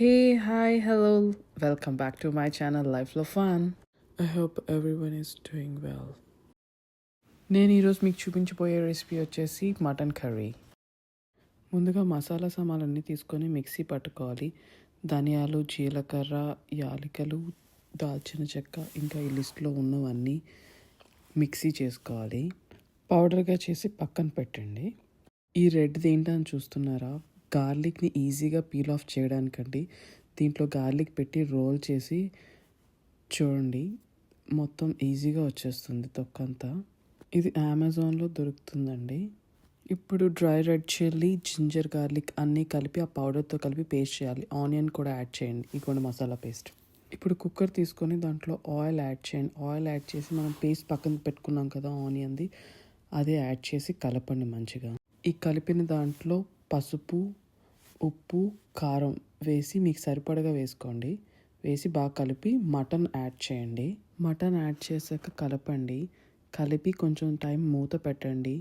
Hey, hi, hello. Welcome back to my channel Life of Fun. I hope everyone is doing well. నేను ఈరోజు మీకు చూపించబోయే recipe వచ్చేసి mutton curry. ముందుగా మసాలా సామాన్లన్నీ తీసుకొని మిక్సీ పట్టుకోవాలి. ధనియాలు, జీలకర్ర, యాలకులు, దాల్చిన చెక్క ఇంకా ఈ లిస్ట్లో ఉన్నవన్నీ మిక్సీ చేసుకోవాలి. పౌడర్గా చేసి పక్కన పెట్టండి. ఈ రెడ్ది ఏంటని చూస్తున్నారా? గార్లిక్ని ఈజీగా పీల్ ఆఫ్ చేయడానికండి. దీంట్లో గార్లిక్ పెట్టి రోల్ చేసి చూడండి, మొత్తం ఈజీగా వచ్చేస్తుంది తొక్కంతా. ఇది అమెజాన్లో దొరుకుతుందండి. ఇప్పుడు dry red chilli, ginger, garlic అన్నీ కలిపి ఆ పౌడర్తో కలిపి పేస్ట్ చేయాలి. ఆనియన్ కూడా యాడ్ చేయండి, ఇదిగోండి మసాలా పేస్ట్. ఇప్పుడు కుక్కర్ తీసుకొని దాంట్లో ఆయిల్ యాడ్ చేయండి. ఆయిల్ యాడ్ చేసి మనం పేస్ట్ పక్కన పెట్టుకున్నాం కదా ఆనియన్ది, అదే యాడ్ చేసి కలపండి మంచిగా. ఈ కలిపిన దాంట్లో పసుపు, ఉప్పు, కారం వేసి మీకు సరిపడగా వేసుకోండి. వేసి బాగా కలిపి మటన్ యాడ్ చేయండి. మటన్ యాడ్ చేశాక కలపండి. కలిపి కొంచెం టైం మూత పెట్టండి.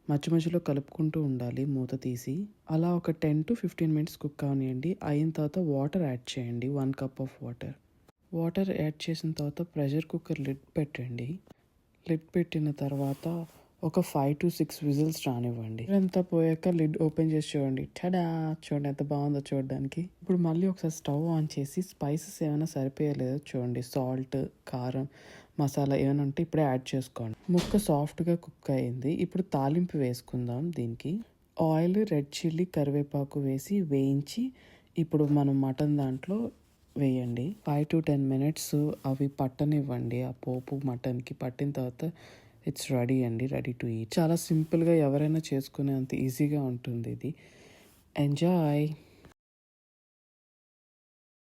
మధ్య మధ్యలో కలుపుకుంటూ ఉండాలి మూత తీసి. అలా ఒక 10 to 15 minutes కుక్ అవనియండి. అయిన తర్వాత వాటర్ యాడ్ చేయండి, 1 cup of water. Water add చేసిన తర్వాత ప్రెషర్ కుక్కర్ లిడ్ పెట్టండి. లిడ్ పెట్టిన తర్వాత ఒక 5 to 6 విజిల్స్ రానివ్వండి. అంతా పోయాక లిడ్ ఓపెన్ చేసి చూడండి. టడా, చూడండి ఎంత బాగుందో చూడడానికి. ఇప్పుడు మళ్ళీ ఒకసారి స్టవ్ ఆన్ చేసి స్పైసెస్ ఏమైనా సరిపోయలేదో చూడండి. సాల్ట్, కారం, మసాలా ఏమైనా ఉంటే ఇప్పుడే యాడ్ చేసుకోండి. ముక్క సాఫ్ట్గా కుక్ అయింది. ఇప్పుడు తాలింపు వేసుకుందాం. దీనికి ఆయిల్, రెడ్ చిల్లీ, కరివేపాకు వేసి వేయించి ఇప్పుడు మనం మటన్ దాంట్లో వేయండి. 5 to 10 minutes అవి పట్టనివ్వండి. ఆ పోపు మటన్కి పట్టిన తర్వాత ఇట్స్ రెడీ అండి, రెడీ టు ఈట్. చాలా సింపుల్గా ఎవరైనా చేసుకునేంత ఈజీగా ఉంటుంది ఇది. ఎంజాయ్.